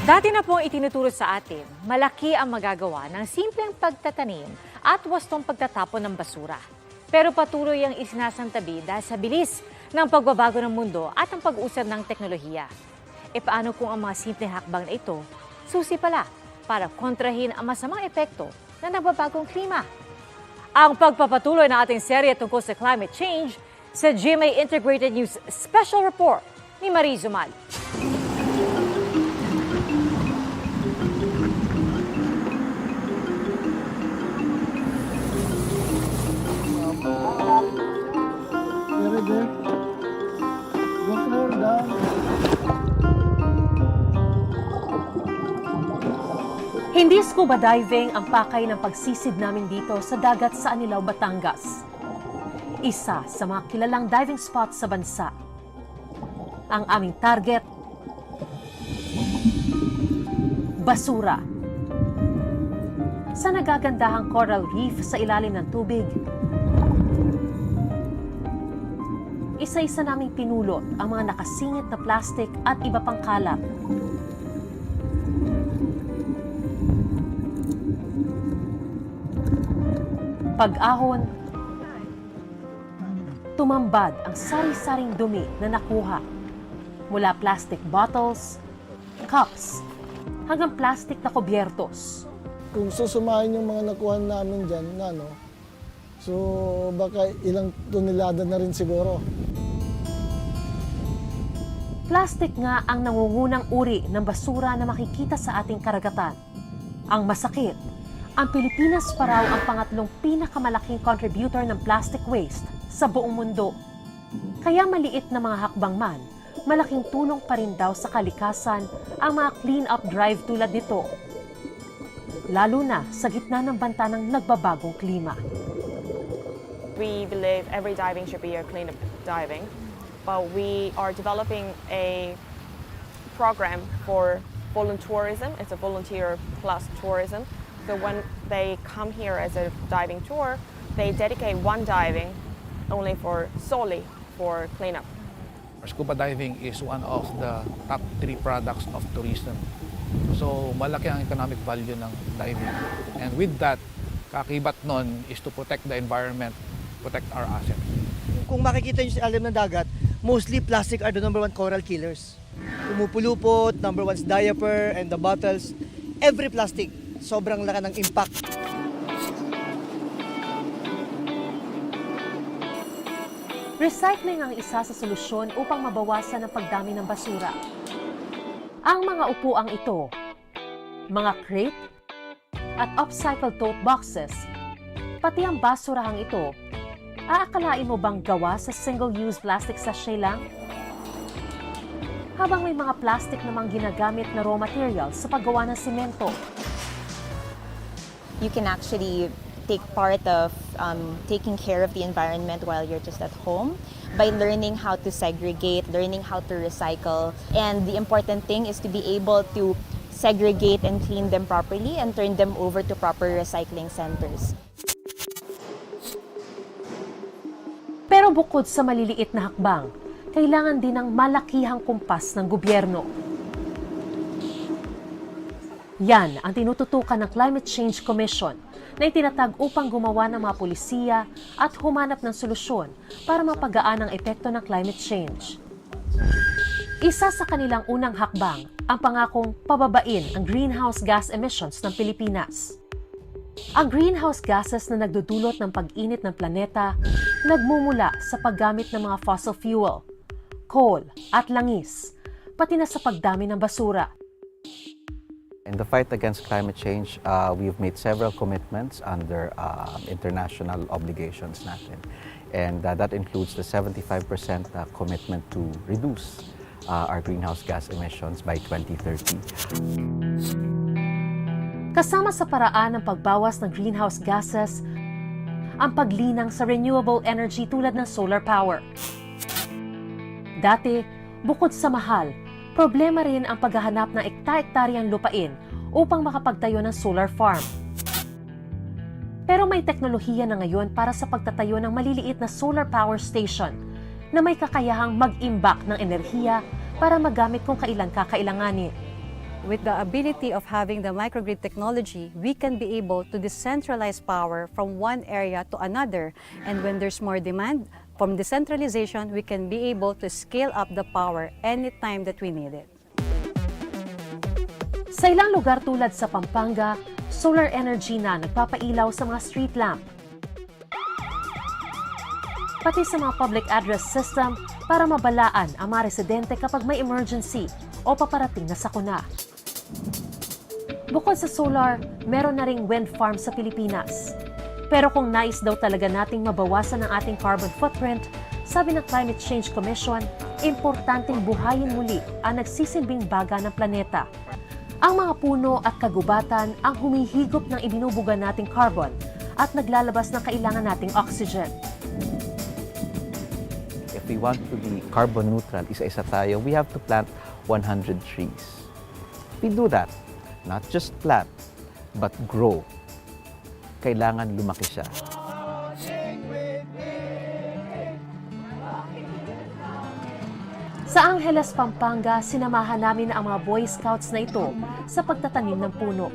Dati na pong itinuturo sa atin, malaki ang magagawa ng simpleng pagtatanim at wastong pagtatapon ng basura. Pero patuloy ang isinasantabi dahil sa bilis ng pagbabago ng mundo at ang pag-usad ng teknolohiya. E paano kung ang mga simpleng hakbang na ito, susi pala para kontrahin ang masamang epekto ng nagbabagong klima? Ang pagpapatuloy ng ating serye tungkol sa climate change sa GMA Integrated News Special Report ni Marie Zumal. Very good. Go more down. Hindi scuba diving ang pakay ng pagsisid namin dito sa dagat sa Anilao, Batangas. Isa sa mga kilalang diving spot sa bansa. Ang aming target, basura. Sa nagagandahang coral reef sa ilalim ng tubig, isa-isa naming pinulot ang mga nakasingit na plastic at iba pang kalat. Pag-ahon, tumambad ang sari-saring dumi na nakuha mula plastic bottles, cups, hanggang plastic na kubyertos. Kung susumahin yung mga nakuha namin dyan, so baka ilang tonelada na rin siguro. Plastic nga ang nangungunang uri ng basura na makikita sa ating karagatan. Ang masakit, ang Pilipinas pa raw ang pangatlong pinakamalaking contributor ng plastic waste sa buong mundo. Kaya maliit na mga hakbang man, malaking tulong pa rin daw sa kalikasan ang mga clean-up drive tulad nito. Lalo na sa gitna ng banta ng nagbabagong klima. We believe every diving should be a cleanup diving, but we are developing a program for voluntourism. It's a volunteer plus tourism. So when they come here as a diving tour, they dedicate one diving solely for cleanup. Scuba diving is one of the top 3 products of tourism. So malaki ang economic value ng diving. And with that, kakibat nun is to protect the environment, protect our assets. Kung makikita nyo sa ilalim ng dagat, mostly plastic are the #1 coral killers. Pumupulupot, #1 is diaper and the bottles. Every plastic, sobrang laki ng impact. Recycling ang isa sa solusyon upang mabawasan ang pagdami ng basura. Ang mga upuang ito, mga crate at upcycled tote boxes, pati ang basurahang ito, aakalain mo bang gawa sa single-use plastic sachet lang? Habang may mga plastic namang ginagamit na raw material sa paggawa ng simento. You can actually take part of taking care of the environment while you're just at home by learning how to segregate, learning how to recycle. And the important thing is to be able to segregate and clean them properly and turn them over to proper recycling centers. Pero bukod sa maliliit na hakbang, kailangan din ng malakihang kumpas ng gobyerno. Yan ang tinututukan ng Climate Change Commission na itinatag upang gumawa ng mga pulisiya at humanap ng solusyon para mapagaan ang epekto ng climate change. Isa sa kanilang unang hakbang ang pangakong pababain ang greenhouse gas emissions ng Pilipinas. Ang greenhouse gases na nagdudulot ng pag-init ng planeta nagmumula sa paggamit ng mga fossil fuel, coal at langis, pati na sa pagdami ng basura. In the fight against climate change, we've made several commitments under international obligations natin. And that includes the 75% commitment to reduce our greenhouse gas emissions by 2030. Kasama sa paraan ng pagbawas ng greenhouse gases, ang paglinang sa renewable energy tulad ng solar power. Dati, bukod sa mahal, problema rin ang paghahanap ng ekta-ektaryang lupain upang makapagtayo ng solar farm. Pero may teknolohiya na ngayon para sa pagtatayo ng maliliit na solar power station na may kakayahang mag-imbak ng enerhiya para magamit kung kailan kakailanganin. With the ability of having the microgrid technology, we can be able to decentralize power from one area to another. And when there's more demand, from decentralization, we can be able to scale up the power anytime that we need it. Sa ilang lugar tulad sa Pampanga, solar energy na nagpapailaw sa mga street lamp. Pati sa mga public address system para mabalaan ang mga residente kapag may emergency o paparating na sakuna. Bukod sa solar, meron na ring wind farm sa Pilipinas. Pero kung nais daw talaga nating mabawasan ang ating carbon footprint, sabi ng Climate Change Commission, importanteng buhayin muli ang nagsisilbing baga ng planeta. Ang mga puno at kagubatan ang humihigop ng ibinubuga nating carbon at naglalabas ng kailangan nating oxygen. If we want to be carbon neutral, isa-isa tayo, we have to plant 100 trees. We do that, not just plant, but grow. Kailangan lumaki siya. Sa Angeles, Pampanga, sinamahan namin ang mga Boy Scouts na ito sa pagtatanim ng puno.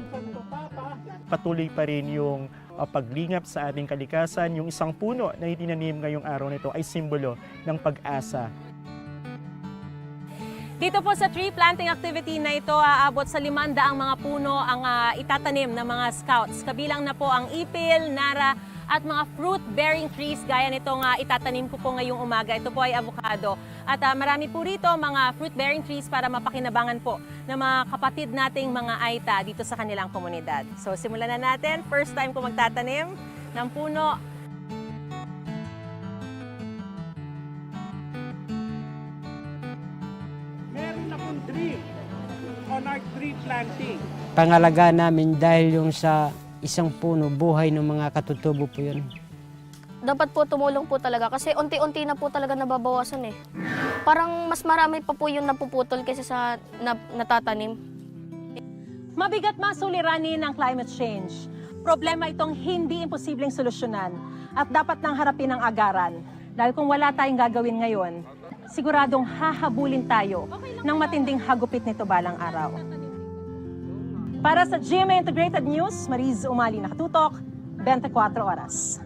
Patuloy pa rin yung paglingap sa ating kalikasan. Yung isang puno na itinanim ngayong araw nito ay simbolo ng pag-asa. Dito po sa tree planting activity na ito, aabot sa 500 mga puno ang itatanim ng mga scouts. Kabilang na po ang ipil, nara, at mga fruit-bearing trees gaya nitong itatanim ko po ngayong umaga. Ito po ay avocado. At marami po rito mga fruit-bearing trees para mapakinabangan po ng mga kapatid nating mga Aita dito sa kanilang komunidad. So simulan na natin. First time ko magtatanim ng puno. Meron akong dream on our tree planting. Pangalaga namin dahil yung sa isang puno, buhay ng mga katutubo po yun. Dapat po tumulong po talaga kasi unti-unti na po talaga nababawasan eh. Parang mas marami pa po yung napuputol kaysa sa natatanim. Mabigat masuliranin ang climate change. Problema itong hindi imposibleng solusyonan at dapat nang harapin ng agaran. Dahil kung wala tayong gagawin ngayon, siguradong hahabulin tayo ng matinding hagupit nito balang araw. Para sa GMA Integrated News, Mariz Umali nakatutok, 24 oras.